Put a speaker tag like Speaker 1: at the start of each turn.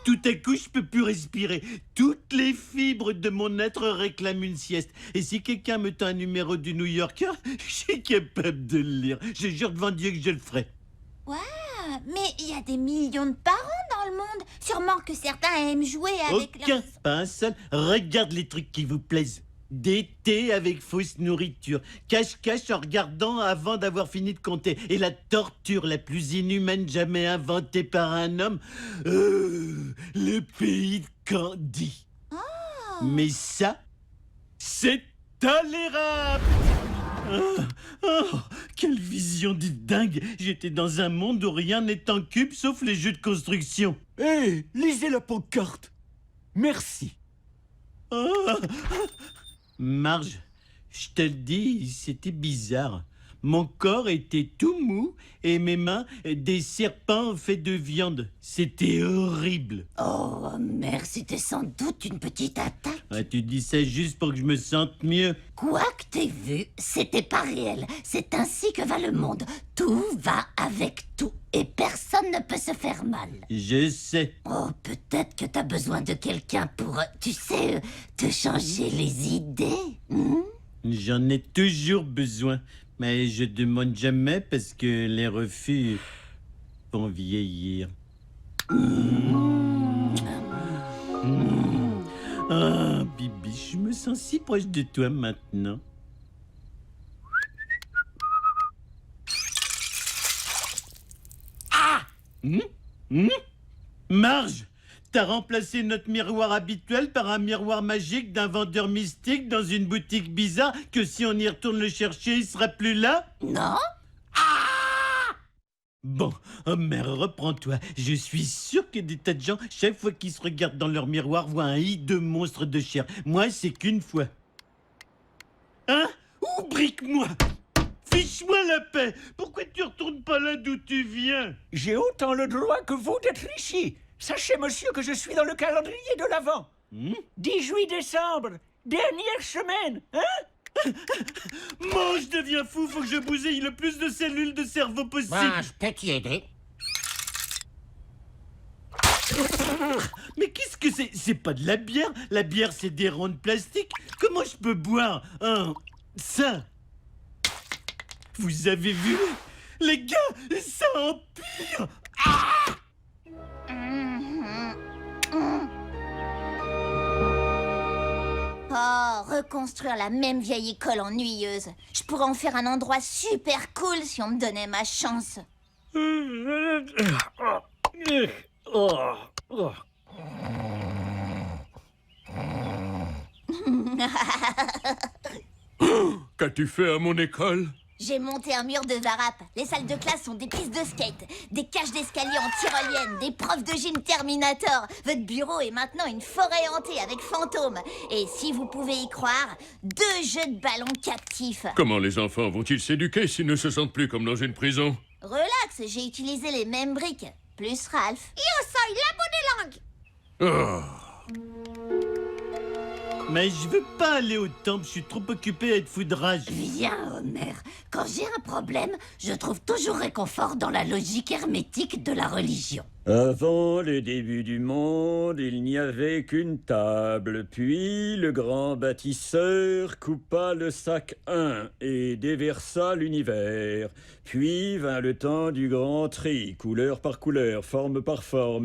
Speaker 1: Tout à coup, je peux plus respirer. Toutes les fibres de mon être réclament une sieste. Et si quelqu'un me tend un numéro du New Yorker, je suis capable de le lire. Je jure devant Dieu que je le ferai.
Speaker 2: Ouais, mais il y a des millions de parents dans le monde. Sûrement que certains aiment jouer avec
Speaker 1: Aucun, pas un seul. Regarde les trucs qui vous plaisent. Des thés avec fausse nourriture. Cache-cache en regardant avant d'avoir fini de compter. Et la torture la plus inhumaine jamais inventée par un homme. Le pays de Candy.
Speaker 2: Oh.
Speaker 1: Mais ça, c'est tolérable. Quelle vision de dingue. J'étais dans un monde où rien n'est en cube sauf les jeux de construction.
Speaker 3: Hé, lisez la pancarte. Merci.
Speaker 1: Marge, je te le dis, c'était bizarre. Mon corps était tout mou et mes mains des serpents faits de viande. C'était horrible.
Speaker 4: Oh, merde, c'était sans doute une petite attaque.
Speaker 1: Ah, tu dis ça juste pour que je me sente mieux.
Speaker 4: Quoi que t'aies vu, c'était pas réel. C'est ainsi que va le monde. Tout va avec tout. Et personne ne peut se faire mal.
Speaker 1: Je sais.
Speaker 4: Oh, peut-être que t'as besoin de quelqu'un pour, tu sais, te changer les idées.
Speaker 1: J'en ai toujours besoin. Mais je demande jamais parce que les refus vont vieillir. Ah, Bibi, je me sens si proche de toi maintenant. Ah! Marge, t'as remplacé notre miroir habituel par un miroir magique d'un vendeur mystique dans une boutique bizarre que si on y retourne le chercher, il sera plus là?
Speaker 4: Non?
Speaker 1: Bon, Homer, reprends-toi. Je suis sûr que des tas de gens, chaque fois qu'ils se regardent dans leur miroir, voient un hideux monstre de chair. Moi, c'est qu'une fois. Hein? Brique-moi! Fiche-moi la paix! Pourquoi tu retournes pas là d'où tu viens?
Speaker 3: J'ai autant le droit que vous d'être ici. Sachez, monsieur, que je suis dans le calendrier de l'Avent. 18 décembre, dernière semaine, hein?
Speaker 1: Moi, je deviens fou, faut que je bousille le plus de cellules de cerveau possible.
Speaker 5: Je peux t'y aider.
Speaker 1: Mais qu'est-ce que c'est? C'est pas de la bière. La bière, c'est des ronds de plastique. Comment je peux boire ça? Vous avez vu? Les gars, ça empire!
Speaker 2: Oh, reconstruire la même vieille école ennuyeuse. Je pourrais en faire un endroit super cool si on me donnait ma chance.
Speaker 6: Qu'as-tu fait à mon école?
Speaker 2: J'ai monté un mur de varap. Les salles de classe sont des pistes de skate, des cages d'escalier en tyrolienne, des profs de gym Terminator. Votre bureau est maintenant une forêt hantée avec fantômes. Et si vous pouvez y croire, 2 jeux de ballon captifs.
Speaker 6: Comment les enfants vont-ils s'éduquer s'ils ne se sentent plus comme dans une prison?
Speaker 2: Relax, j'ai utilisé les mêmes briques. Plus Ralph. Yo soy la bonne langue.
Speaker 1: Mais je veux pas aller au temple, je suis trop occupé à être fou de rage.
Speaker 4: Viens, Homer. Quand j'ai un problème, je trouve toujours réconfort dans la logique hermétique de la religion.
Speaker 7: Avant le début du monde, il n'y avait qu'une table. Puis le grand bâtisseur coupa le sac 1 et déversa l'univers. Puis vint le temps du grand tri, couleur par couleur, forme par forme.